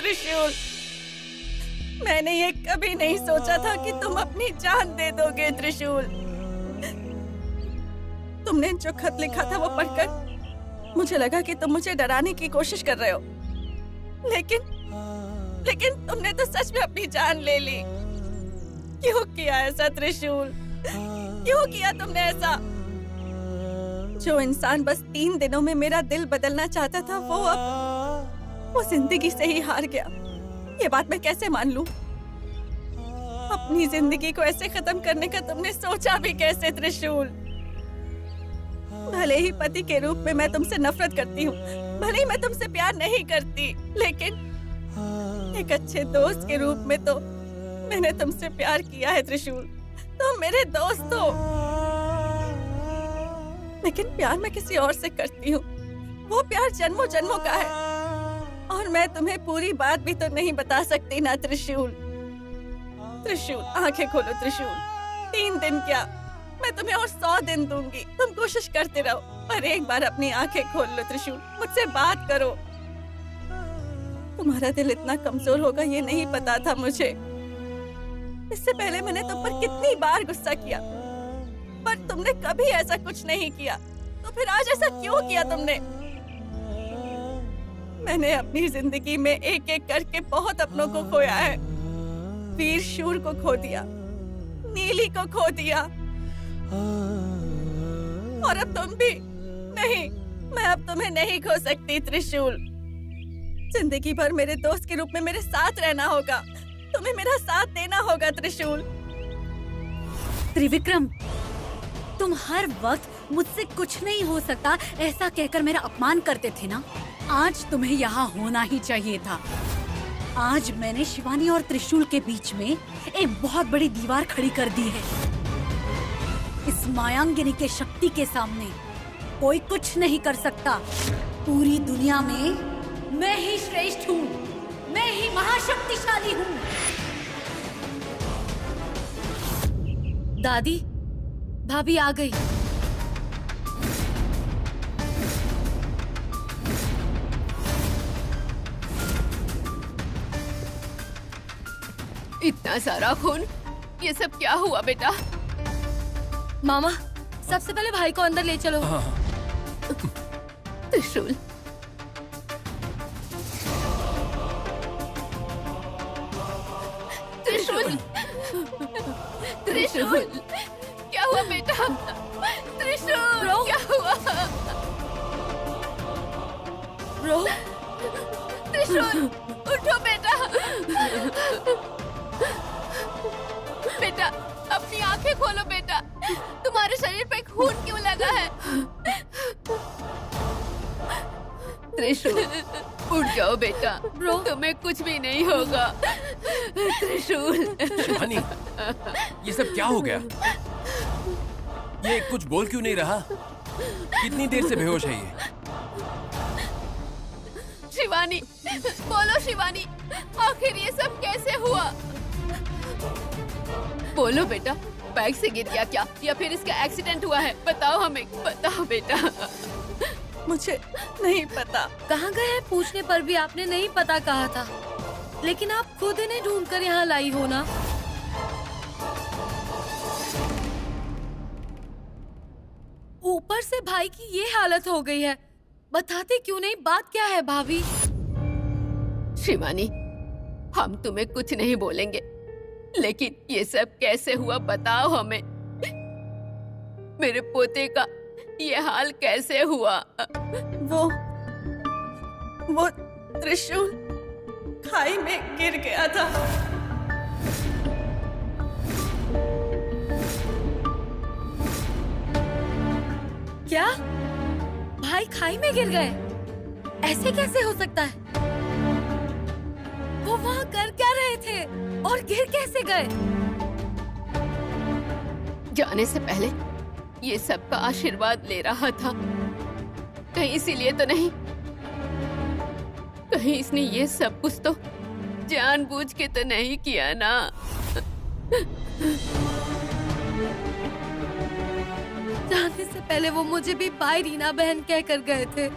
त्रिशूल। मैंने ये कभी नहीं सोचा था कि तुम अपनी जान दे दोगे त्रिशूल। तुमने जो खत लिखा था वो पढ़कर मुझे लगा कि तुम मुझे डराने की कोशिश कर रहे हो, लेकिन तुमने तो सच में अपनी जान ले ली। क्यों किया ऐसा त्रिशूल? क्यों किया तुमने ऐसा? जो इंसान बस 3 दिनों में मेरा दिल बदलना चाहता था वो जिंदगी से ही हार गया। ये बात मैं कैसे मान लूं? अपनी जिंदगी को ऐसे खत्म करने का तुमने सोचा भी कैसे त्रिशूल? भले ही पति के रूप में मैं तुमसे नफरत करती हूँ, भले ही मैं तुमसे प्यार नहीं करती, लेकिन एक अच्छे दोस्त के रूप में तो मैंने तुमसे प्यार किया है त्रिशूल। तुम मेरे दोस्त हो, लेकिन प्यार मैं किसी और से करती हूँ। वो प्यार जन्मों जन्मों का है, और मैं तुम्हें पूरी बात भी तो नहीं बता सकती ना त्रिशूल। त्रिशूल, आंखें खोलो त्रिशूल। 3 दिन क्या, मैं तुम्हें और 100 दिन दूंगी। तुम कोशिश करते रहो, पर एक बार अपनी आंखें खोल लो त्रिशूल। मुझसे बात करो। तुम्हारा दिल इतना कमजोर होगा ये नहीं पता था मुझे। इससे पहले मैंने तुम पर कितनी बार गुस्सा किया, पर तुमने कभी ऐसा कुछ नहीं किया। तो फिर आज ऐसा क्यों किया तुमने? मैंने अपनी जिंदगी में एक एक करके बहुत अपनों को खोया है। वीर शूर को खो दिया, नीली को खो दिया, और अब तुम भी नहीं। मैं अब तुम्हें नहीं खो सकती त्रिशूल। जिंदगी भर मेरे दोस्त के रूप में मेरे साथ रहना होगा। तुम्हें मेरा साथ देना होगा त्रिशूल। त्रिविक्रम, तुम हर वक्त मुझसे कुछ नहीं हो सकता ऐसा कहकर मेरा अपमान करते थे ना। आज तुम्हें यहाँ होना ही चाहिए था। आज मैंने शिवानी और त्रिशूल के बीच में एक बहुत बड़ी दीवार खड़ी कर दी है। इस मायांगिनी के शक्ति के सामने कोई कुछ नहीं कर सकता। पूरी दुनिया में मैं ही श्रेष्ठ हूँ, मैं ही महाशक्तिशाली हूँ। दादी, भाभी आ गई। इतना सारा खून, ये सब क्या हुआ बेटा? मामा, सबसे पहले भाई को अंदर ले चलो। त्रिशूल, त्रिशूल, त्रिशूल, क्या हुआ बेटा? त्रिशूल, क्या हुआ? त्रिशूल, उठो बेटा। बेटा, अपनी आंखें खोलो बेटा। तुम्हारे शरीर पे खून क्यों लगा है? त्रिशूल, उठ जाओ बेटा। तुम्हें कुछ भी नहीं होगा। त्रिशूल। शिवानी, ये सब क्या हो गया? ये कुछ बोल क्यों नहीं रहा? कितनी देर से बेहोश है ये? शिवानी, बोलो शिवानी, आखिर ये सब कैसे हुआ? बोलो बेटा, बाइक से गिर गया क्या, या फिर इसका एक्सीडेंट हुआ है? बताओ हमें, बताओ बेटा। मुझे नहीं पता। कहाँ गए हैं पूछने पर भी आपने नहीं पता कहा था, लेकिन आप खुद इन्हें ढूंढ कर यहाँ लाई हो ना। ऊपर से भाई की ये हालत हो गई है, बताते क्यों नहीं? बात क्या है भाभी? शिवानी, हम तुम्हें कुछ नहीं बोलेंगे, लेकिन ये सब कैसे हुआ बताओ हमें। मेरे पोते का ये हाल कैसे हुआ? वो त्रिशूल खाई में गिर गया था। क्या भाई खाई में गिर गए? ऐसे कैसे हो सकता है? वो वहाँ कर क्या रहे थे और गिर कैसे गए? जाने से पहले ये सबका आशीर्वाद ले रहा था। कहीं इसीलिए तो नहीं, कहीं इसने ये सब कुछ तो जानबूझ के तो नहीं किया ना। जाने से पहले वो मुझे भी बाई रीना बहन कहकर गए थे।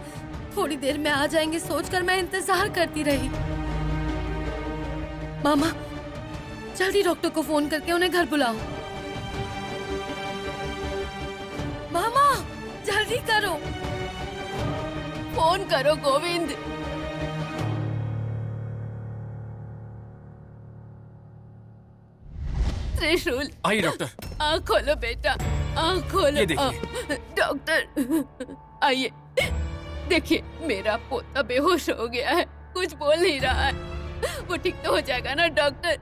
थोड़ी देर में आ जाएंगे सोचकर मैं इंतजार करती रही। मामा, जल्दी डॉक्टर को फोन करके उन्हें घर बुलाओ। मामा, जल्दी करो, फोन करो गोविंद। त्रिशूल, आइए डॉक्टर। आँख खोलो बेटा, आँख खोलो। ये देखिए। डॉक्टर आइए, देखिए मेरा पोता बेहोश हो गया है, कुछ बोल नहीं रहा है। वो ठीक तो हो जाएगा ना डॉक्टर?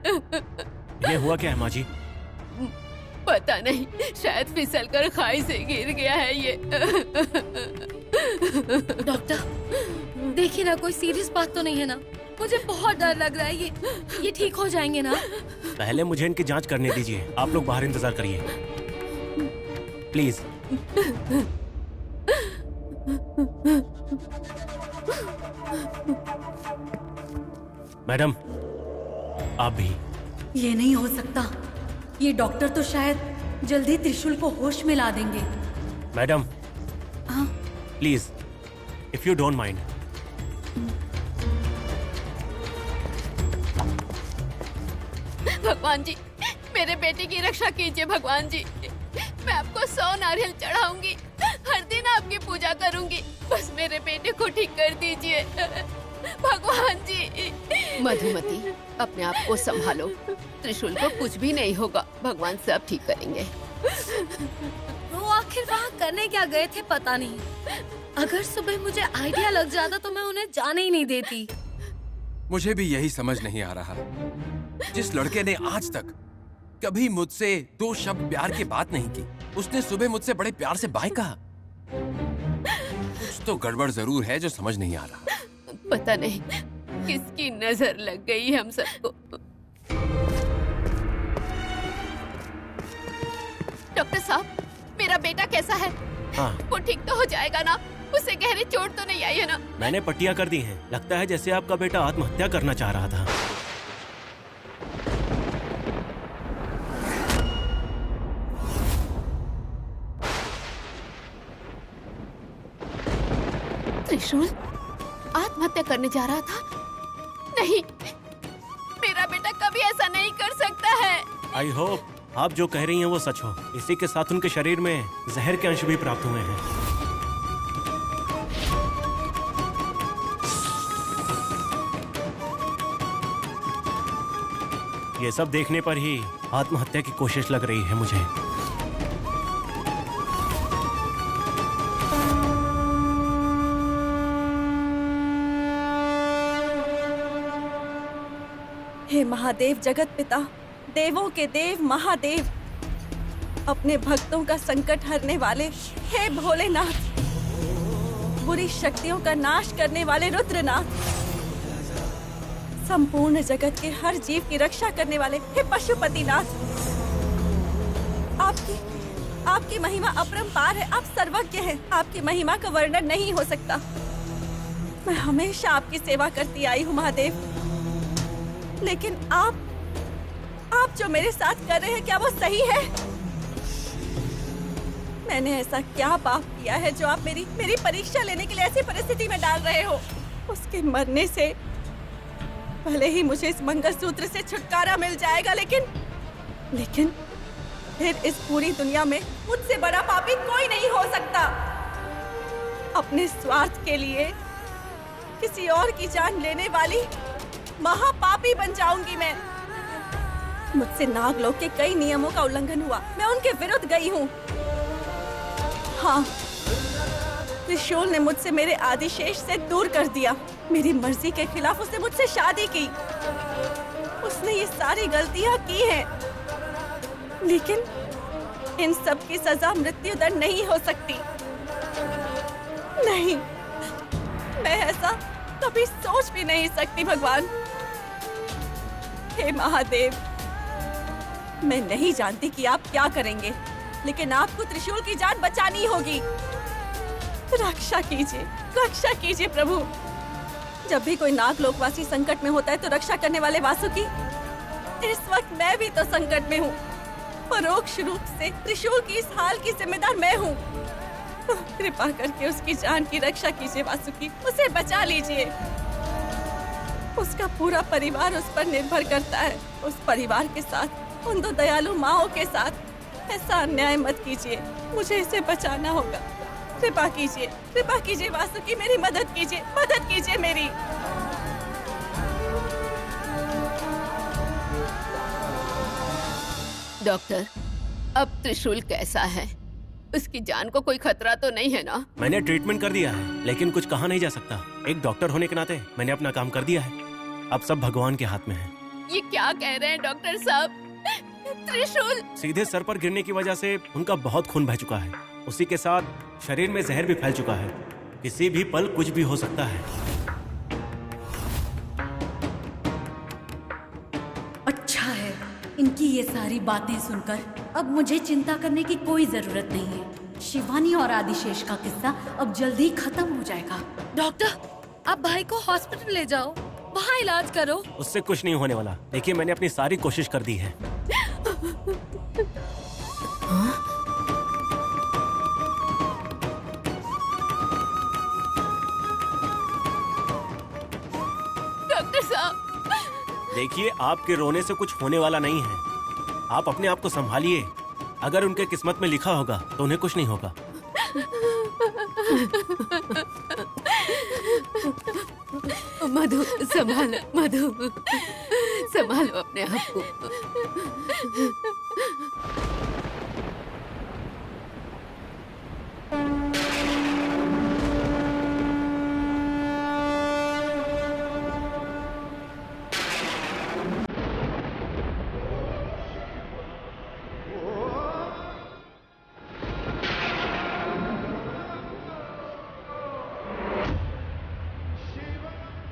ये हुआ क्या है माँ जी? पता नहीं, शायद फिसल कर खाई से गिर गया है ये। डॉक्टर देखिए ना, कोई सीरियस बात तो नहीं है ना? मुझे बहुत डर लग रहा है। ये ठीक हो जाएंगे ना? पहले मुझे इनकी जांच करने दीजिए। आप लोग बाहर इंतजार करिए प्लीज। मैडम, आप भी। ये नहीं हो सकता। ये डॉक्टर तो शायद जल्दी त्रिशूल को होश में ला देंगे। मैडम, हाँ? Please, if you don't mind. भगवान जी, मेरे बेटे की रक्षा कीजिए भगवान जी। मैं आपको 100 नारियल चढ़ाऊंगी, हर दिन आपकी पूजा करूंगी, बस मेरे बेटे को ठीक कर दीजिए भगवान जी। मधुमती, अपने आप को संभालो, त्रिशूल को कुछ भी नहीं होगा, भगवान सब ठीक करेंगे। वो आखिर वहाँ करने क्या गए थे पता नहीं। अगर सुबह मुझे आइडिया लग जाता तो मैं उन्हें जाने ही नहीं देती। मुझे भी यही समझ नहीं आ रहा। जिस लड़के ने आज तक कभी मुझसे 2 शब्द प्यार की बात नहीं की, उसने सुबह मुझसे बड़े प्यार से बाय कहा। कुछ तो गड़बड़ जरूर है जो समझ नहीं आ रहा। पता नहीं किसकी नजर लग गई हम सबको। डॉक्टर साहब, मेरा बेटा कैसा है? हाँ, वो ठीक तो हो जाएगा ना? उसे गहरी चोट तो नहीं आई है ना? मैंने पट्टियां कर दी हैं। लगता है जैसे आपका बेटा आत्महत्या करना चाह रहा था। त्रिशूल आत्महत्या करने जा रहा था? नहीं, मेरा बेटा कभी ऐसा नहीं कर सकता है। आई होप आप जो कह रही हैं वो सच हो। इसी के साथ उनके शरीर में जहर के अंश भी प्राप्त हुए हैं। ये सब देखने पर ही आत्महत्या की कोशिश लग रही है मुझे। हे महादेव जगत पिता, देवों के देव महादेव, अपने भक्तों का संकट हरने वाले हे भोलेनाथ, बुरी शक्तियों का नाश करने वाले रुद्रनाथ, संपूर्ण जगत के हर जीव की रक्षा करने वाले हे पशुपतिनाथ, आपकी महिमा अपरंपार है। आप सर्वज्ञ हैं, आपकी महिमा का वर्णन नहीं हो सकता। मैं हमेशा आपकी सेवा करती आई हूँ महादेव, लेकिन आप जो मेरे साथ कर रहे हैं, क्या वो सही है? मैंने ऐसा क्या पाप किया है जो आप मेरी परीक्षा लेने के लिए ऐसी परिस्थिति में डाल रहे हो? उसके मरने से भले ही मुझे इस मंगलसूत्र से छुटकारा मिल जाएगा, लेकिन फिर इस पूरी दुनिया में मुझसे बड़ा पापी कोई नहीं हो सकता। अपने स्वार्थ के लिए किसी और की जान लेने वाली महापापी बन जाऊंगी मैं। मुझसे नागलोक के कई नियमों का उल्लंघन हुआ, मैं उनके विरुद्ध गई हूँ। हाँ, त्रिशूल ने मुझसे मेरे आदिशेष से दूर कर दिया। मेरी मर्जी के खिलाफ उसने मुझसे शादी की। उसने ये सारी गलतियाँ की हैं, लेकिन इन सब की सजा मृत्युदंड नहीं हो सकती। नहीं, मैं ऐसा कभी सोच भी नहीं सकती भगवान। हे महादेव, मैं नहीं जानती कि आप क्या करेंगे, लेकिन आपको त्रिशूल की जान बचानी होगी। रक्षा कीजिए प्रभु। जब भी कोई नागलोकवासी संकट में होता है तो रक्षा करने वाले वासुकी, इस वक्त मैं भी तो संकट में हूँ। परोक्ष रूप से त्रिशूल की इस हाल की जिम्मेदार मैं हूँ। कृपा करके उसकी जान की रक्षा कीजिए वासुकी, उसे बचा लीजिए। उसका पूरा परिवार उस पर निर्भर करता है। उस परिवार के साथ, उन दो दयालु माँओं के साथ ऐसा अन्याय मत कीजिए। मुझे इसे बचाना होगा। कृपा कीजिए वासुकी, मेरी मदद कीजिए मेरी। डॉक्टर, अब त्रिशूल कैसा है? उसकी जान को कोई खतरा तो नहीं है ना? मैंने ट्रीटमेंट कर दिया है, लेकिन कुछ कहा नहीं जा सकता। एक डॉक्टर होने के नाते मैंने अपना काम कर दिया है। अब सब भगवान के हाथ में है। ये क्या कह रहे हैं डॉक्टर साहब? त्रिशूल सीधे सर पर गिरने की वजह से उनका बहुत खून बह चुका है। उसी के साथ शरीर में जहर भी फैल चुका है। किसी भी पल कुछ भी हो सकता है। अच्छा है, इनकी ये सारी बातें सुनकर अब मुझे चिंता करने की कोई जरूरत नहीं है। शिवानी और आदिशेष का किस्सा अब जल्दी खत्म हो जाएगा। डॉक्टर, आप भाई को हॉस्पिटल ले जाओ, वहाँ इलाज करो। उससे कुछ नहीं होने वाला। देखिए, मैंने अपनी सारी कोशिश कर दी है। डॉक्टर साहब, देखिए, आपके रोने से कुछ होने वाला नहीं है। आप अपने आप को संभालिए। अगर उनके किस्मत में लिखा होगा तो उन्हें कुछ नहीं होगा। मधु, संभालो अपने आप को।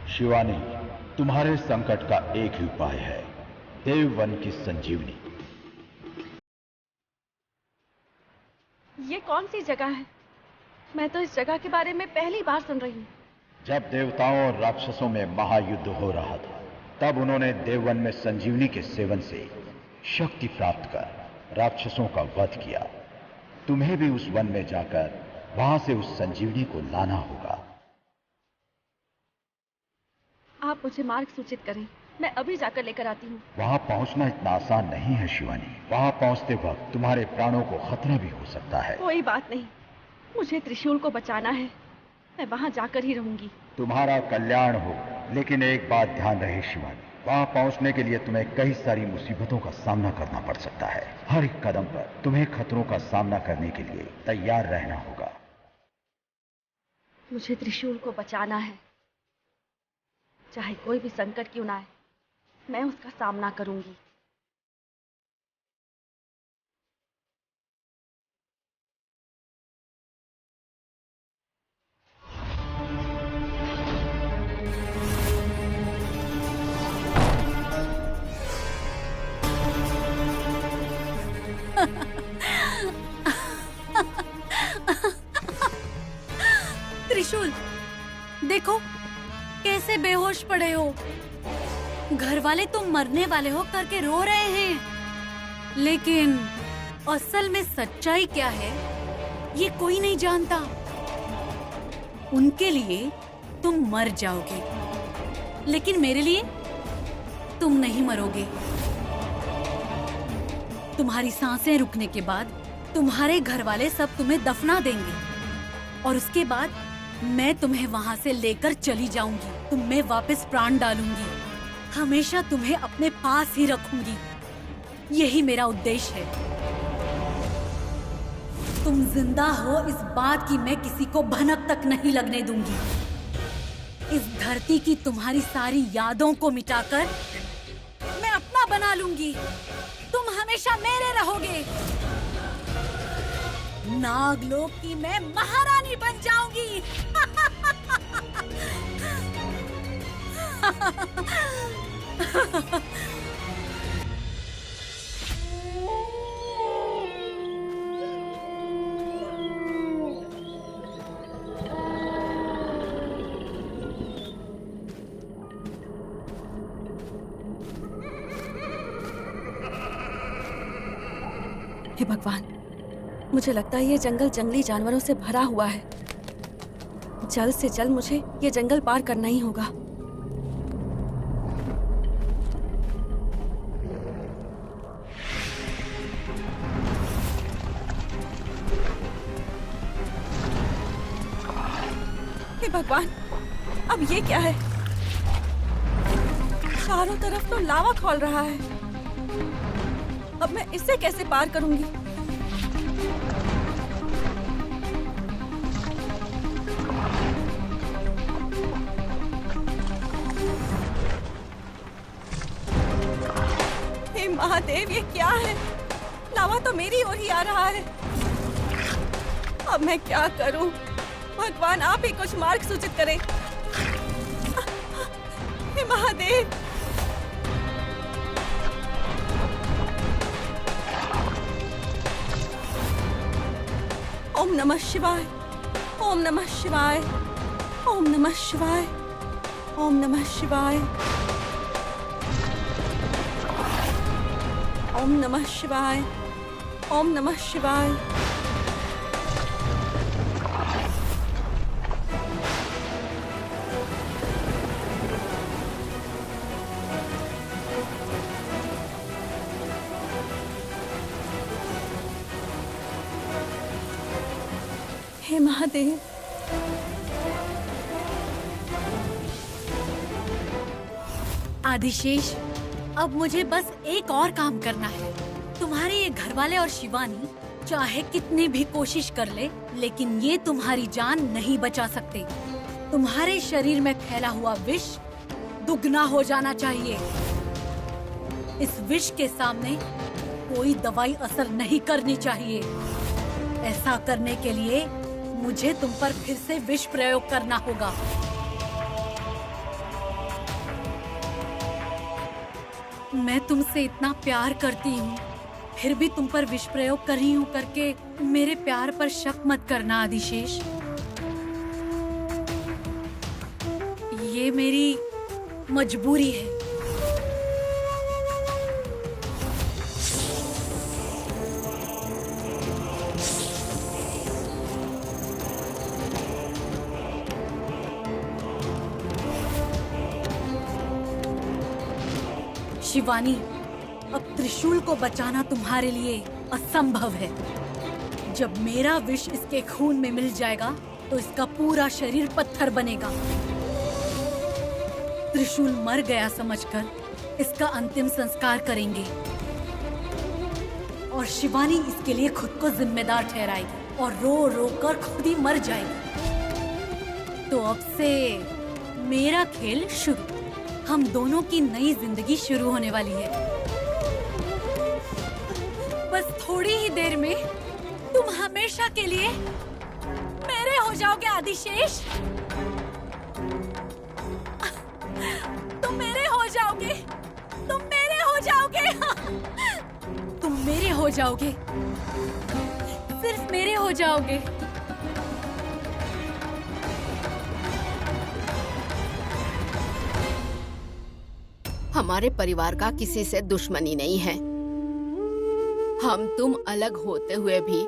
शिवानी, तुम्हारे संकट का एक ही उपाय है, देववन की संजीवनी। ये कौन सी जगह है? मैं तो इस जगह के बारे में पहली बार सुन रही हूँ। जब देवताओं और राक्षसों में महायुद्ध हो रहा था, तब उन्होंने देववन में संजीवनी के सेवन से शक्ति प्राप्त कर राक्षसों का वध किया। तुम्हें भी उस वन में जाकर वहां से उस संजीवनी को लाना होगा। आप मुझे मार्ग सूचित करें, मैं अभी जाकर लेकर आती हूँ। वहां पहुंचना इतना आसान नहीं है शिवानी। वहां पहुंचते वक्त तुम्हारे प्राणों को खतरा भी हो सकता है। कोई बात नहीं, मुझे त्रिशूल को बचाना है। मैं वहां जाकर ही रहूंगी। तुम्हारा कल्याण हो, लेकिन एक बात ध्यान रहे शिवानी, वहां पहुंचने के लिए तुम्हें कई सारी मुसीबतों का सामना करना पड़ सकता है। हर एक कदम पर तुम्हें खतरों का सामना करने के लिए तैयार रहना होगा। मुझे त्रिशूल को बचाना है, चाहे कोई भी संकट क्यों ना आए, मैं उसका सामना करूंगी। त्रिशूल, देखो कैसे बेहोश पड़े हो। घर वाले तुम मरने वाले हो करके रो रहे हैं, लेकिन असल में सच्चाई क्या है ये कोई नहीं जानता। उनके लिए तुम मर जाओगे, लेकिन मेरे लिए तुम नहीं मरोगे। तुम्हारी सांसें रुकने के बाद तुम्हारे घर वाले सब तुम्हें दफना देंगे और उसके बाद मैं तुम्हें वहाँ से लेकर चली जाऊंगी। तुम में वापस प्राण डालूंगी, हमेशा तुम्हें अपने पास ही रखूंगी। यही मेरा उद्देश्य है। तुम जिंदा हो इस बात की मैं किसी को भनक तक नहीं लगने दूंगी। इस धरती की तुम्हारी सारी यादों को मिटाकर मैं अपना बना लूंगी। तुम हमेशा मेरे रहोगे। नागलोक की मैं महारानी बन जाऊंगी। हे भगवान, मुझे लगता है ये जंगल जंगली जानवरों से भरा हुआ है। जल्द से जल्द मुझे ये जंगल पार करना ही होगा। भगवान, अब ये क्या है? चारों तरफ तो लावा खौल रहा है। अब मैं इसे कैसे पार करूंगी? हे महादेव, ये क्या है? लावा तो मेरी ओर ही आ रहा है। अब मैं क्या करूं? भगवान, आप ही कुछ मार्ग सूचित करें। हे महादेव। ओम नमः शिवाय, ओम नमः शिवाय, ओम नमः शिवाय, ओम नमः शिवाय, ओम नमः शिवाय, ओम नमः शिवाय। हे महादेव। आदिशेष, अब मुझे बस एक और काम करना है। तुम्हारे ये घरवाले और शिवानी चाहे कितनी भी कोशिश कर ले, लेकिन ये तुम्हारी जान नहीं बचा सकते। तुम्हारे शरीर में फैला हुआ विष दुगना हो जाना चाहिए। इस विष के सामने कोई दवाई असर नहीं करनी चाहिए। ऐसा करने के लिए मुझे तुम पर फिर से विष प्रयोग करना होगा। मैं तुमसे इतना प्यार करती हूँ, फिर भी तुम पर विष प्रयोग कर रही हूँ करके मेरे प्यार पर शक मत करना आदिशेष। ये मेरी मजबूरी है। शिवानी, अब त्रिशूल को बचाना तुम्हारे लिए असंभव है। जब मेरा विष इसके खून में मिल जाएगा तो इसका पूरा शरीर पत्थर बनेगा। त्रिशूल मर गया समझकर इसका अंतिम संस्कार करेंगे और शिवानी इसके लिए खुद को जिम्मेदार ठहराएगी और रो रो कर खुद ही मर जाएगी। तो अब से मेरा खेल शुरू। हम दोनों की नई जिंदगी शुरू होने वाली है। बस थोड़ी ही देर में तुम हमेशा के लिए मेरे हो जाओगे आदिशेष। तुम मेरे हो जाओगे, तुम मेरे हो जाओगे, तुम मेरे हो जाओगे, सिर्फ मेरे हो जाओगे। हमारे परिवार का किसी से दुश्मनी नहीं है। हम तुम अलग होते हुए भी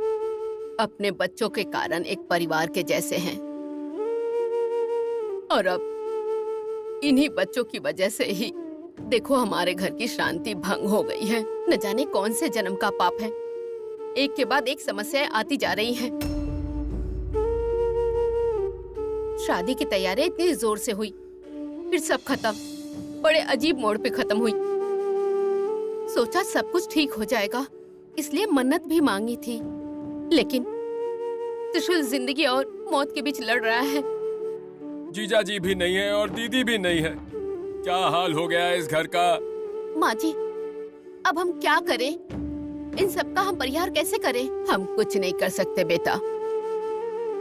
अपने बच्चों के कारण एक परिवार के जैसे हैं। और अब इन्हीं बच्चों की वजह से ही देखो हमारे घर की शांति भंग हो गई है। न जाने कौन से जन्म का पाप है। एक के बाद एक समस्याएं आती जा रही हैं। शादी की तैयारियां इतनी जोर से हुई, फिर सब खत्म, बड़े अजीब मोड़ पे खत्म हुई। सोचा सब कुछ ठीक हो जाएगा, इसलिए मन्नत भी मांगी थी, लेकिन त्रिशूल जिंदगी और मौत के बीच लड़ रहा है। जीजा जी भी नहीं है और दीदी भी नहीं है। क्या हाल हो गया है इस घर का। माँ जी, अब हम क्या करें? इन सब का हम परिहार कैसे करें? हम कुछ नहीं कर सकते बेटा।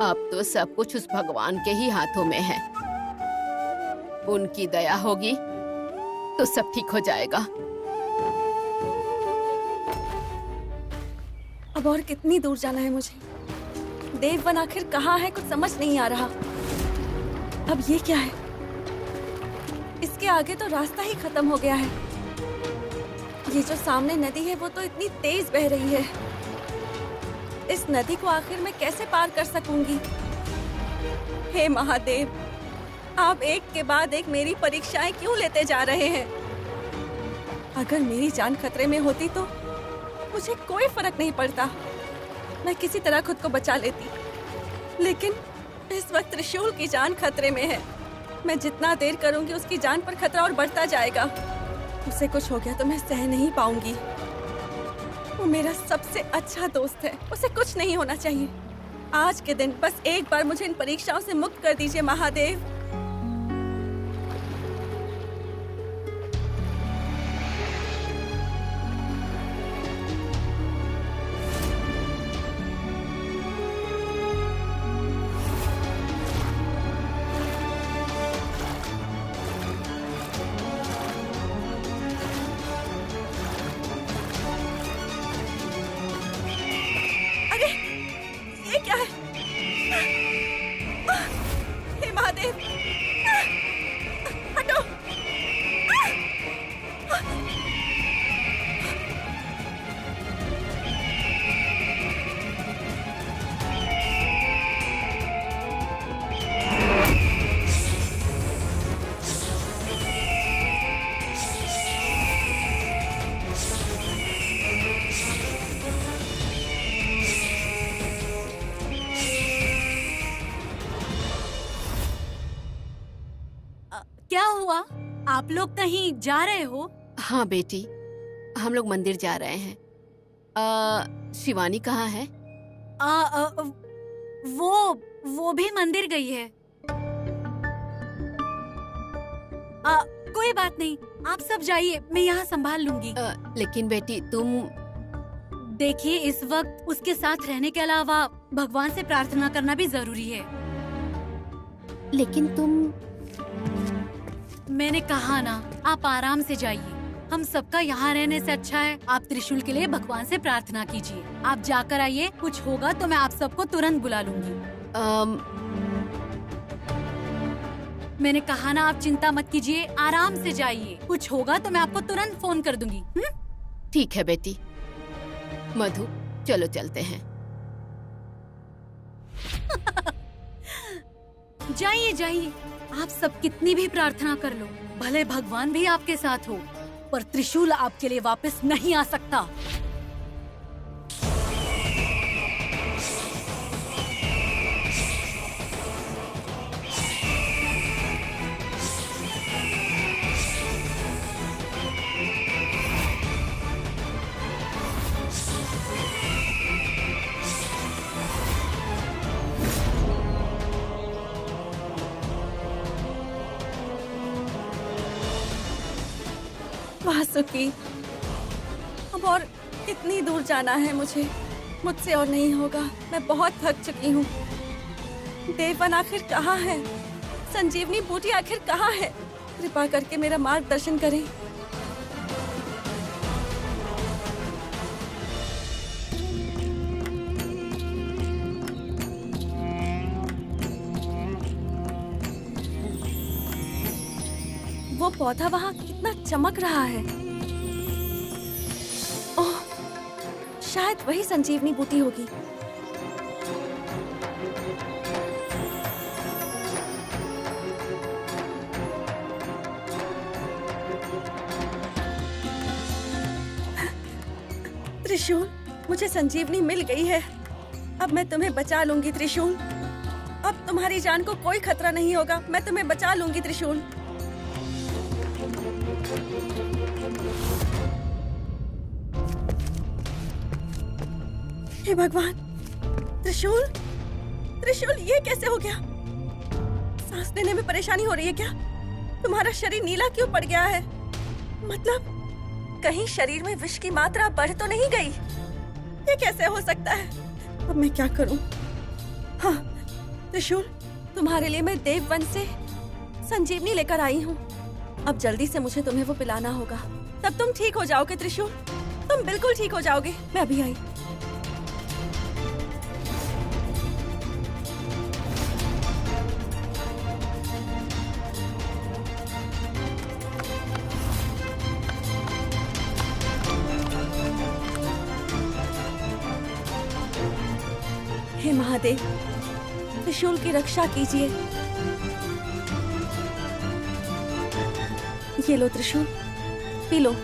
अब तो सब कुछ उस भगवान के ही हाथों में है। उनकी दया होगी तो सब ठीक हो जाएगा। अब और कितनी दूर जाना है मुझे? देववन आखिर कहाँ है? कुछ समझ नहीं आ रहा। अब ये क्या है? इसके आगे तो रास्ता ही खत्म हो गया है। ये जो सामने नदी है वो तो इतनी तेज बह रही है। इस नदी को आखिर मैं कैसे पार कर सकूंगी? हे महादेव, आप एक के बाद एक मेरी परीक्षाएं क्यों लेते जा रहे हैं? अगर मेरी जान खतरे में होती तो मुझे कोई फर्क नहीं पड़ता, मैं किसी तरह खुद को बचा लेती। लेकिन इस वक्त त्रिशूल की जान खतरे में है। मैं जितना देर करूंगी उसकी जान पर खतरा और बढ़ता जाएगा। उसे कुछ हो गया तो मैं सह नहीं पाऊंगी। वो मेरा सबसे अच्छा दोस्त है, उसे कुछ नहीं होना चाहिए। आज के दिन बस एक बार मुझे इन परीक्षाओं से मुक्त कर दीजिए महादेव। ये क्या है? हे महादेव, हटो। क्या हुआ? आप लोग कहीं जा रहे हो? हाँ बेटी, हम लोग मंदिर जा रहे हैं। शिवानी कहाँ है? वो भी मंदिर गई है। कोई बात नहीं, आप सब जाइए, मैं यहाँ संभाल लूंगी। लेकिन बेटी तुम... देखिए, इस वक्त उसके साथ रहने के अलावा भगवान से प्रार्थना करना भी जरूरी है। लेकिन तुम... मैंने कहा ना, आप आराम से जाइए। हम सबका यहाँ रहने से अच्छा है आप त्रिशूल के लिए भगवान से प्रार्थना कीजिए। आप जाकर आइए, कुछ होगा तो मैं आप सबको तुरंत बुला लूंगी। मैंने कहा ना, आप चिंता मत कीजिए, आराम से जाइए। कुछ होगा तो मैं आपको तुरंत फोन कर दूंगी। ठीक है बेटी। मधु, चलो चलते हैं। जाइए जाइए, आप सब कितनी भी प्रार्थना कर लो, भले भगवान भी आपके साथ हो, पर त्रिशूल आपके लिए वापस नहीं आ सकता। वासुकी, अब और कितनी दूर जाना है मुझे? मुझसे और नहीं होगा, मैं बहुत थक चुकी हूँ। देवन आखिर कहाँ है? संजीवनी बूटी आखिर कहाँ है? कृपा करके मेरा मार्गदर्शन करें। वो पौधा वहाँ कितना चमक रहा है। ओह, शायद वही संजीवनी बूटी होगी। त्रिशूल, मुझे संजीवनी मिल गई है। अब मैं तुम्हें बचा लूंगी त्रिशूल। अब तुम्हारी जान को कोई खतरा नहीं होगा। मैं तुम्हें बचा लूंगी त्रिशूल। हे भगवान, त्रिशूल, त्रिशूल, ये कैसे हो गया? सांस लेने में परेशानी हो रही है क्या? तुम्हारा शरीर नीला क्यों पड़ गया है? मतलब कहीं शरीर में विष की मात्रा बढ़ तो नहीं गई? ये कैसे हो सकता है? अब मैं क्या करूं? हाँ त्रिशूल, तुम्हारे लिए मैं देववन से संजीवनी लेकर आई हूँ। अब जल्दी से मुझे तुम्हें वो पिलाना होगा, तब तुम ठीक हो जाओगे त्रिशूल। तुम बिल्कुल ठीक हो जाओगे। मैं अभी आई। हे महादेव, त्रिशूल की रक्षा कीजिए। ये लो त्रिशूल, पी लो।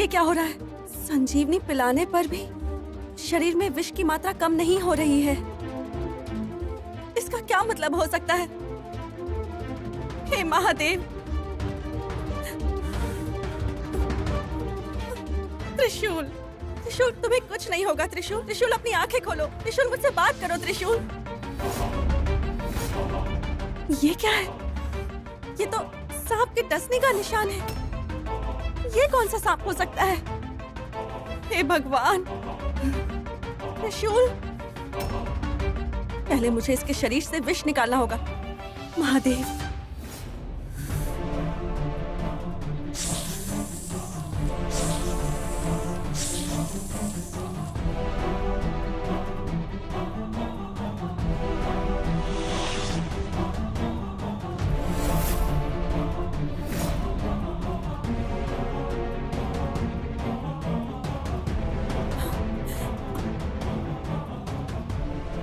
ये क्या हो रहा है? संजीवनी पिलाने पर भी शरीर में विष की मात्रा कम नहीं हो रही है। इसका क्या मतलब हो सकता है? हे महादेव! त्रिशूल, त्रिशूल, तुम्हें कुछ नहीं होगा। त्रिशूल, त्रिशूल, अपनी आंखें खोलो। त्रिशूल, मुझसे बात करो। त्रिशूल, ये क्या है? ये तो सांप के डसने का निशान है। ये कौन सा सांप हो सकता है? हे भगवान! त्रिशूल, पहले मुझे इसके शरीर से विष निकालना होगा। महादेव!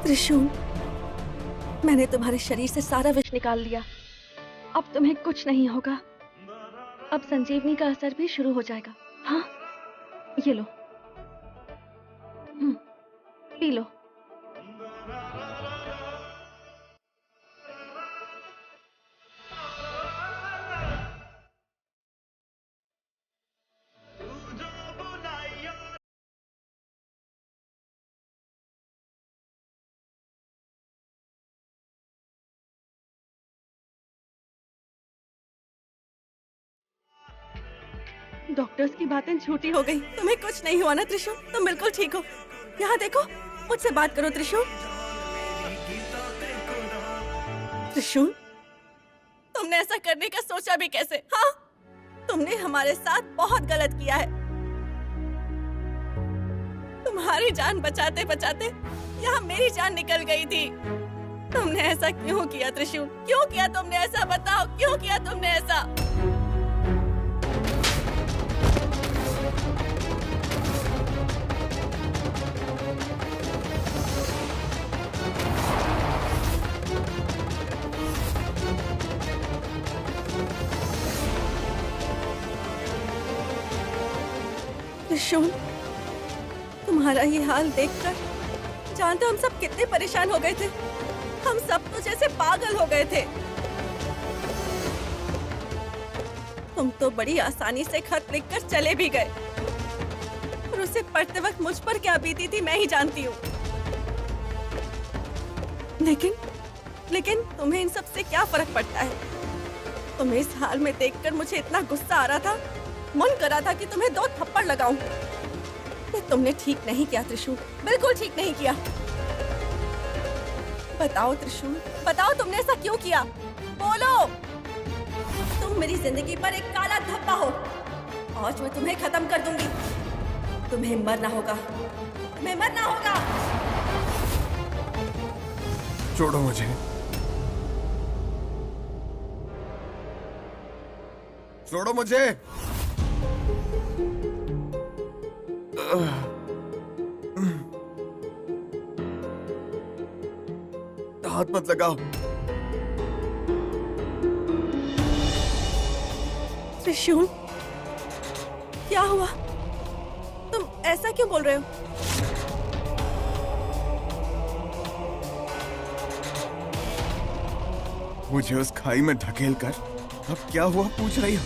त्रिशूल, मैंने तुम्हारे शरीर से सारा विष निकाल लिया। अब तुम्हें कुछ नहीं होगा। अब संजीवनी का असर भी शुरू हो जाएगा। हाँ, ये लो। P low. डॉक्टर्स की बातें झूठी हो गई। तुम्हें कुछ नहीं हुआ ना त्रिशूल? तुम बिल्कुल ठीक हो। यहाँ देखो, मुझसे बात करो त्रिशूल। त्रिशूल, तुमने ऐसा करने का सोचा भी कैसे? हाँ, तुमने हमारे साथ बहुत गलत किया है। तुम्हारी जान बचाते बचाते यहाँ मेरी जान निकल गई थी। तुमने ऐसा क्यों किया त्रिशूल? क्यों किया तुमने ऐसा? बताओ, क्यों किया तुमने ऐसा? त्रिशूल, तुम्हारा ये हाल देखकर जानते हो हम सब कितने परेशान हो गए थे। हम सब तो जैसे पागल हो गए थे। तुम तो बड़ी आसानी से खत लिखकर चले भी गए और उसे पढ़ते वक्त मुझ पर क्या बीती थी मैं ही जानती हूँ। लेकिन तुम्हें इन सब से क्या फर्क पड़ता है? तुम्हें इस हाल में देखकर मुझे इतना गुस्सा आ रहा था, मन कर रहा था कि तुम्हें 2 थप्पड़ लगाऊं। ये तुमने ठीक नहीं किया त्रिशूल, बिल्कुल ठीक नहीं किया। बताओ त्रिशूल, बताओ तुमने ऐसा क्यों किया? बोलो। तुम मेरी जिंदगी पर एक काला धब्बा हो। आज मैं तुम्हें खत्म कर दूंगी। तुम्हें मरना होगा, तुम्हें मरना होगा। छोड़ो मुझे, छोड़ो मुझे। हाथ मत लगाओ। त्रिशूल, क्या हुआ? तुम ऐसा क्यों बोल रहे हो? मुझे उस खाई में ढकेल कर अब क्या हुआ पूछ रही हो?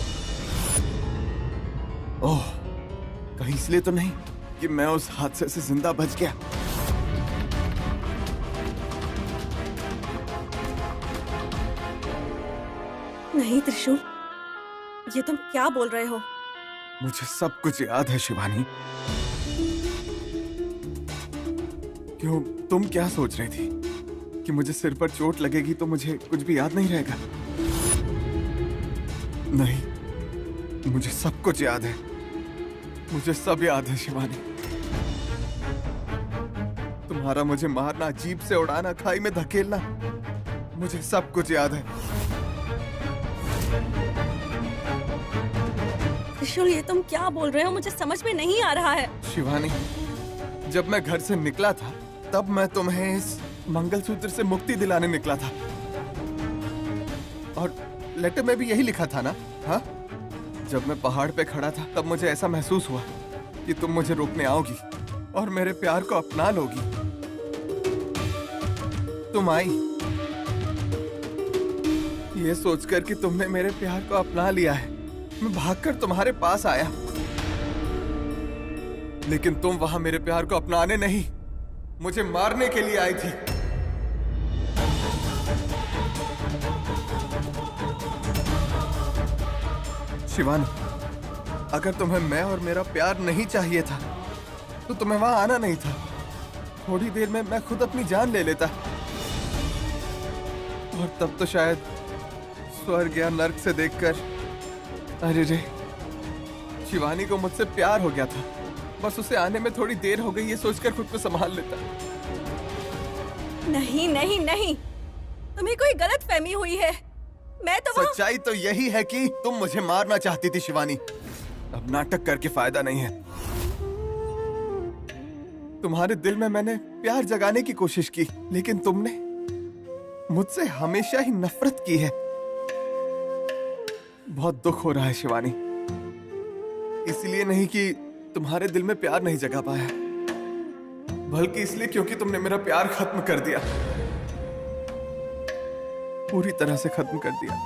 ओह, कहीं इसलिए तो नहीं कि मैं उस हादसे से जिंदा बच गया? नहीं त्रिशूल, ये तुम क्या बोल रहे हो? मुझे सब कुछ याद है शिवानी। क्यों, तुम क्या सोच रही थी कि मुझे सिर पर चोट लगेगी तो मुझे कुछ भी याद नहीं रहेगा? नहीं, मुझे सब कुछ याद है। मुझे सब याद है शिवानी। तुम्हारा मुझे मारना, जीप से उड़ाना, खाई में धकेलना, मुझे सब कुछ याद है। त्रिशूल, ये तुम क्या बोल रहे हो? मुझे समझ में नहीं आ रहा है। शिवानी, जब मैं घर से निकला था तब मैं तुम्हें इस मंगलसूत्र से मुक्ति दिलाने निकला था। और लेटर में भी यही लिखा था ना? हाँ, जब मैं पहाड़ पे खड़ा था तब मुझे ऐसा महसूस हुआ कि तुम मुझे रोकने आओगी और मेरे प्यार को अपना लोगी। तुम आई, ये सोचकर कि तुमने मेरे प्यार को अपना लिया है, मैं भागकर तुम्हारे पास आया। लेकिन तुम वहां मेरे प्यार को अपनाने नहीं, मुझे मारने के लिए आई थी। शिवानी, अगर तुम्हें मैं और मेरा प्यार नहीं चाहिए था तो तुम्हें वहां आना नहीं था। थोड़ी देर में मैं खुद अपनी जान ले लेता और तब तो शायद स्वर्ग या नर्क से देखकर, अरे रे, शिवानी को मुझसे प्यार हो गया था, बस उसे आने में थोड़ी देर हो गई ये सोचकर खुद को संभाल लेता। नहीं नहीं नहीं, तुम्हें कोई गलतफहमी हुई है। मैं तो सच्चाई तो यही है कि तुम मुझे मारना चाहती थी शिवानी। अब नाटक करके फायदा नहीं है। तुम्हारे दिल में मैंने प्यार जगाने की कोशिश की, लेकिन तुमने मुझसे हमेशा ही नफरत की है। बहुत दुख हो रहा है शिवानी, इसलिए नहीं कि तुम्हारे दिल में प्यार नहीं जगा पाया, बल्कि इसलिए क्योंकि तुमने मेरा प्यार खत्म कर दिया, पूरी तरह से खत्म कर दिया।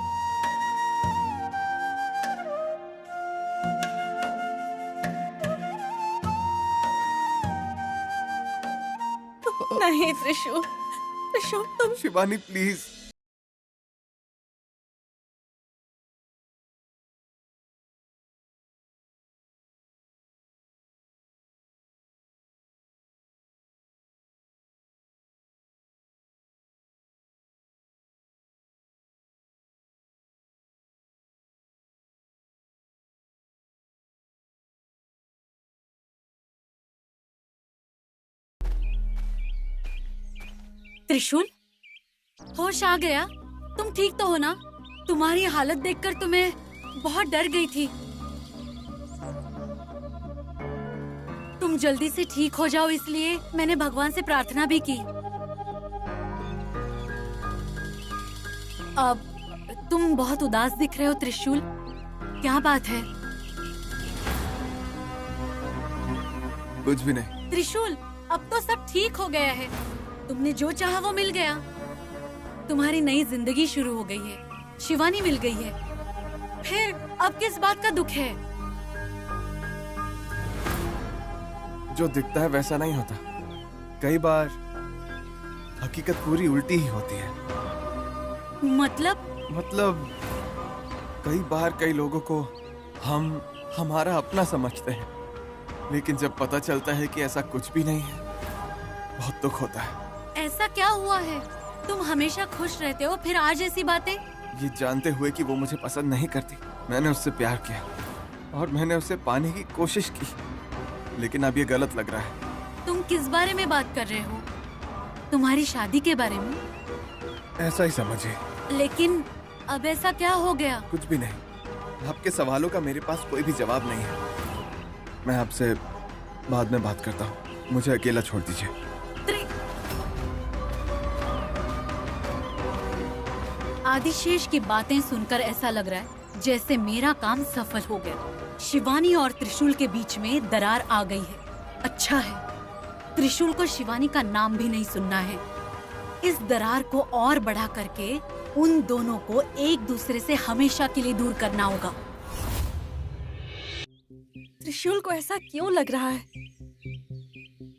नहीं त्रिशूल, त्रिशूल तुम। शिवानी प्लीज। त्रिशूल, होश आ गया? तुम ठीक तो हो ना? तुम्हारी हालत देखकर तो मैं बहुत डर गई थी। तुम जल्दी से ठीक हो जाओ, इसलिए मैंने भगवान से प्रार्थना भी की। अब तुम बहुत उदास दिख रहे हो त्रिशूल, क्या बात है? कुछ भी नहीं। त्रिशूल, अब तो सब ठीक हो गया है। तुमने जो चाहा वो मिल गया। तुम्हारी नई जिंदगी शुरू हो गई है, शिवानी मिल गई है। फिर अब किस बात का दुख है? जो दिखता है वैसा नहीं होता। कई बार हकीकत पूरी उल्टी ही होती है। मतलब कई बार कई लोगों को हम हमारा अपना समझते हैं, लेकिन जब पता चलता है कि ऐसा कुछ भी नहीं है, बहुत दुख होता है। ऐसा क्या हुआ है? तुम हमेशा खुश रहते हो, फिर आज ऐसी बातें? ये जानते हुए कि वो मुझे पसंद नहीं करती, मैंने उससे प्यार किया और मैंने उसे पाने की कोशिश की, लेकिन अब ये गलत लग रहा है। तुम किस बारे में बात कर रहे हो? तुम्हारी शादी के बारे में? ऐसा ही समझिए। लेकिन अब ऐसा क्या हो गया? कुछ भी नहीं। आपके सवालों का मेरे पास कोई भी जवाब नहीं है। मैं आपसे बाद में बात करता हूँ, मुझे अकेला छोड़ दीजिए। आदिशेष की बातें सुनकर ऐसा लग रहा है जैसे मेरा काम सफल हो गया। शिवानी और त्रिशूल के बीच में दरार आ गई है। अच्छा है, त्रिशूल को शिवानी का नाम भी नहीं सुनना है। इस दरार को और बढ़ा करके उन दोनों को एक दूसरे से हमेशा के लिए दूर करना होगा। त्रिशूल को ऐसा क्यों लग रहा है?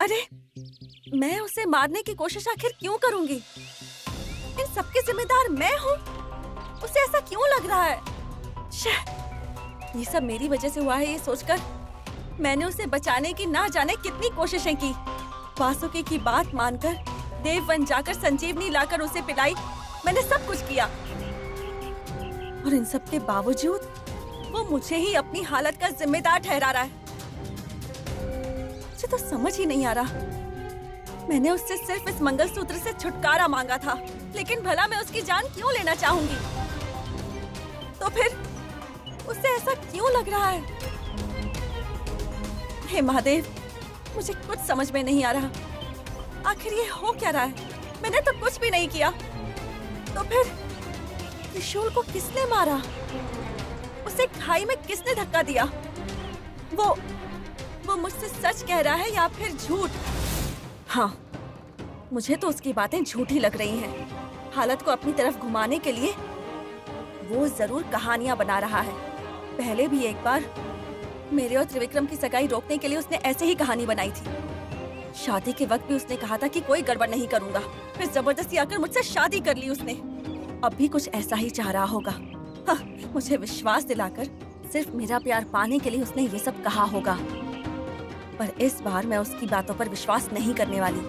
अरे, मैं उसे मारने की कोशिश आखिर क्यों करूंगी? इन सबके जिम्मेदार मैं हूँ। उसे ऐसा क्यों लग रहा है? ये सब मेरी वजह से हुआ है, ये सोचकर मैंने उसे बचाने की ना जाने कितनी कोशिशें की। वासुकी की बात मानकर देववन जाकर संजीवनी लाकर उसे पिलाई। मैंने सब कुछ किया और इन सब के बावजूद वो मुझे ही अपनी हालत का जिम्मेदार ठहरा रहा है। मुझे तो समझ ही नहीं आ रहा। मैंने उससे सिर्फ इस मंगलसूत्र से छुटकारा मांगा था, लेकिन भला मैं उसकी जान क्यों लेना चाहूंगी? तो फिर उसे ऐसा क्यों लग रहा है? हे महादेव, मुझे कुछ समझ में नहीं आ रहा। आखिर ये हो क्या रहा है? मैंने तो कुछ भी नहीं किया। तो फिर त्रिशूल को किसने मारा? उसे खाई में किसने धक्का दिया? वो मुझसे सच कह रहा है या फिर झूठ? हाँ, मुझे तो उसकी बातें झूठी लग रही हैं। हालत को अपनी तरफ घुमाने के लिए वो जरूर कहानियां बना रहा है। पहले भी एक बार मेरे और त्रिविक्रम की सगाई रोकने के लिए उसने ऐसे ही कहानी बनाई थी। शादी के वक्त भी उसने कहा था कि कोई गड़बड़ नहीं करूंगा, फिर जबरदस्ती आकर मुझसे शादी कर ली उसने। अब भी कुछ ऐसा ही चाह रहा होगा। हाँ, मुझे विश्वास दिलाकर सिर्फ मेरा प्यार पाने के लिए उसने ये सब कहा होगा। पर इस बार मैं उसकी बातों पर विश्वास नहीं करने वाली।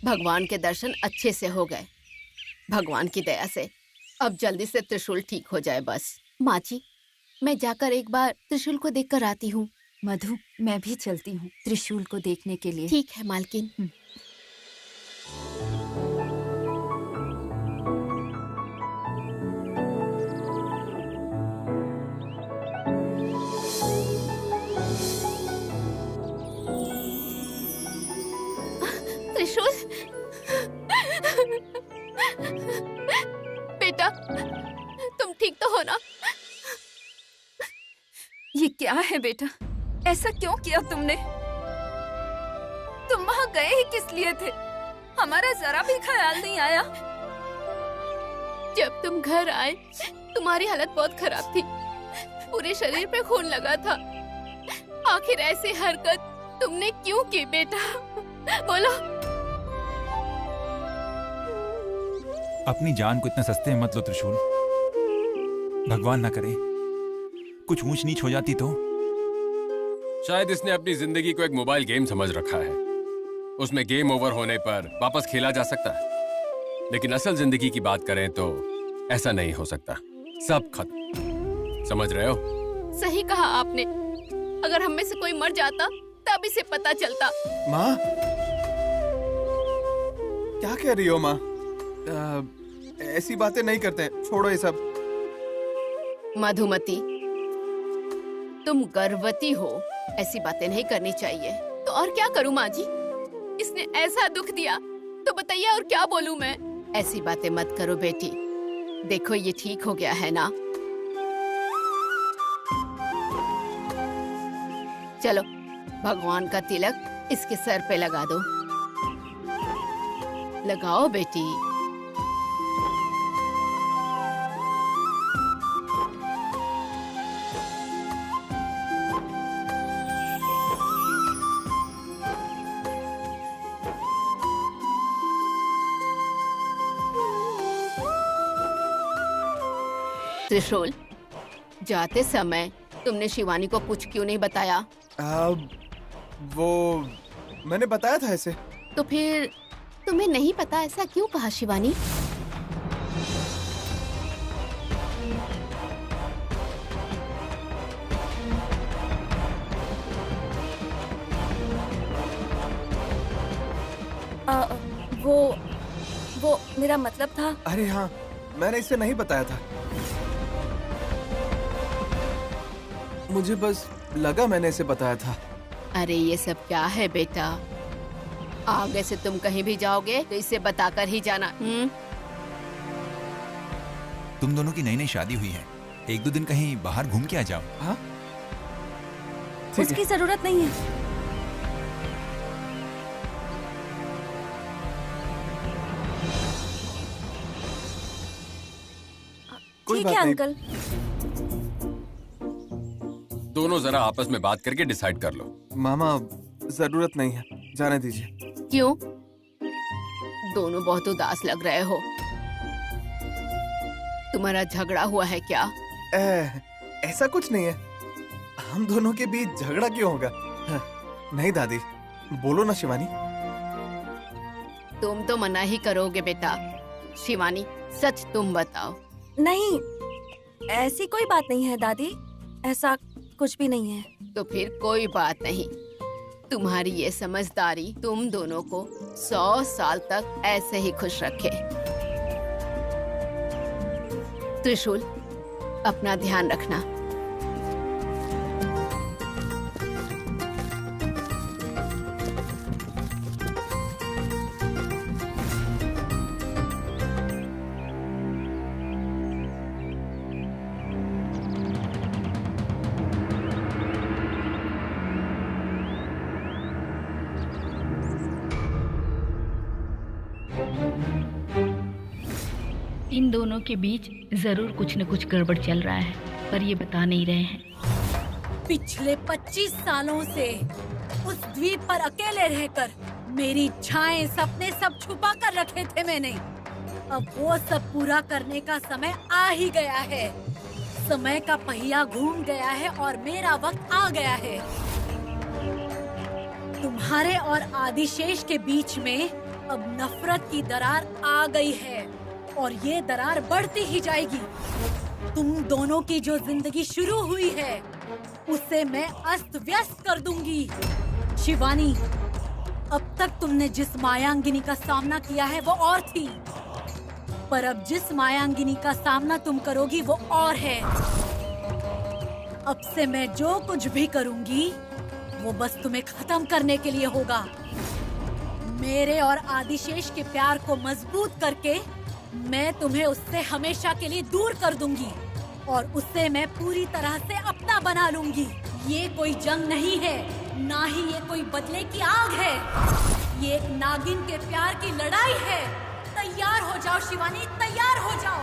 भगवान के दर्शन अच्छे से हो गए, भगवान की दया से। अब जल्दी से त्रिशूल ठीक हो जाए बस। माँ जी, मैं जाकर एक बार त्रिशूल को देखकर आती हूँ। मधु, मैं भी चलती हूँ त्रिशूल को देखने के लिए। ठीक है मालकिन। त्रिशूल, बेटा तुम ठीक तो हो ना? ये क्या है बेटा? ऐसा क्यों किया तुमने? तुम वहाँ गए ही किस लिए थे? हमारा जरा भी ख्याल नहीं आया। जब तुम घर आए तुम्हारी हालत बहुत खराब थी, पूरे शरीर पे खून लगा था। आखिर ऐसी हरकत तुमने क्यों की बेटा? बोलो। अपनी जान को इतना सस्ते में मत लो त्रिशूल। भगवान ना करे कुछ ऊंच नीच हो जाती तो। शायद इसने अपनी जिंदगी को एक मोबाइल गेम समझ रखा है। उसमें गेम ओवर होने पर वापस खेला जा सकता है, लेकिन असल जिंदगी की बात करें तो ऐसा नहीं हो सकता। सब खत्म, समझ रहे हो? सही कहा आपने। अगर हम में से कोई मर जाता तब इसे पता चलता। माँ, क्या कह रही हो माँ? ऐसी बातें नहीं करते, छोड़ो ये सब। मधुमती, तुम गर्भवती हो, ऐसी बातें नहीं करनी चाहिए। तो और क्या करूं माँ जी? इसने ऐसा दुख दिया तो बताइए और क्या बोलूं मैं? ऐसी बातें मत करो बेटी। देखो ये ठीक हो गया है ना? चलो भगवान का तिलक इसके सर पे लगा दो। लगाओ बेटी। त्रिशूल, जाते समय तुमने शिवानी को कुछ क्यों नहीं बताया? वो मैंने बताया था ऐसे। तो फिर तुम्हें नहीं पता ऐसा क्यों कहा शिवानी? वो मेरा मतलब था। अरे हाँ, मैंने इसे नहीं बताया था। मुझे बस लगा मैंने इसे बताया था। अरे ये सब क्या है बेटा? आगे से तुम कहीं भी जाओगे तो इसे बताकर ही जाना। तुम दोनों की नई नई शादी हुई है, एक दो दिन कहीं बाहर घूम के आ जाओ। हाँ, उसकी जरूरत नहीं है। ठीक है अंकल। दोनों जरा आपस में बात करके डिसाइड कर लो। मामा, जरूरत नहीं है, जाने दीजिए। क्यों? दोनों बहुत उदास लग रहे हो। तुम्हारा झगड़ा हुआ है क्या? ऐसा कुछ नहीं है। हम दोनों के बीच झगड़ा क्यों होगा? नहीं दादी, बोलो ना शिवानी। तुम तो मना ही करोगे बेटा। शिवानी, सच तुम बताओ। नहीं, ऐसी कोई बात नहीं है दादी, ऐसा कुछ भी नहीं है। तो फिर कोई बात नहीं। तुम्हारी ये समझदारी तुम दोनों को 100 साल तक ऐसे ही खुश रखे। त्रिशूल, अपना ध्यान रखना। इन दोनों के बीच जरूर कुछ न कुछ गड़बड़ चल रहा है, पर ये बता नहीं रहे हैं। पिछले 25 सालों से उस द्वीप पर अकेले रहकर मेरी इच्छाएं, सपने सब छुपा कर रखे थे मैंने। अब वो सब पूरा करने का समय आ ही गया है। समय का पहिया घूम गया है और मेरा वक्त आ गया है। तुम्हारे और आदिशेष के बीच में अब नफरत की दरार आ गई है और ये दरार बढ़ती ही जाएगी। तुम दोनों की जो जिंदगी शुरू हुई है उसे मैं अस्त व्यस्त कर दूंगी। शिवानी, अब तक तुमने जिस मायांगिनी का सामना किया है वो और थी, पर अब जिस मायांगिनी का सामना तुम करोगी वो और है। अब से मैं जो कुछ भी करूंगी वो बस तुम्हें खत्म करने के लिए होगा। मेरे और आदिशेष के प्यार को मजबूत करके मैं तुम्हें उससे हमेशा के लिए दूर कर दूंगी और उसे मैं पूरी तरह से अपना बना लूंगी। ये कोई जंग नहीं है, ना ही ये कोई बदले की आग है। ये एक नागिन के प्यार की लड़ाई है। तैयार हो जाओ शिवानी, तैयार हो जाओ।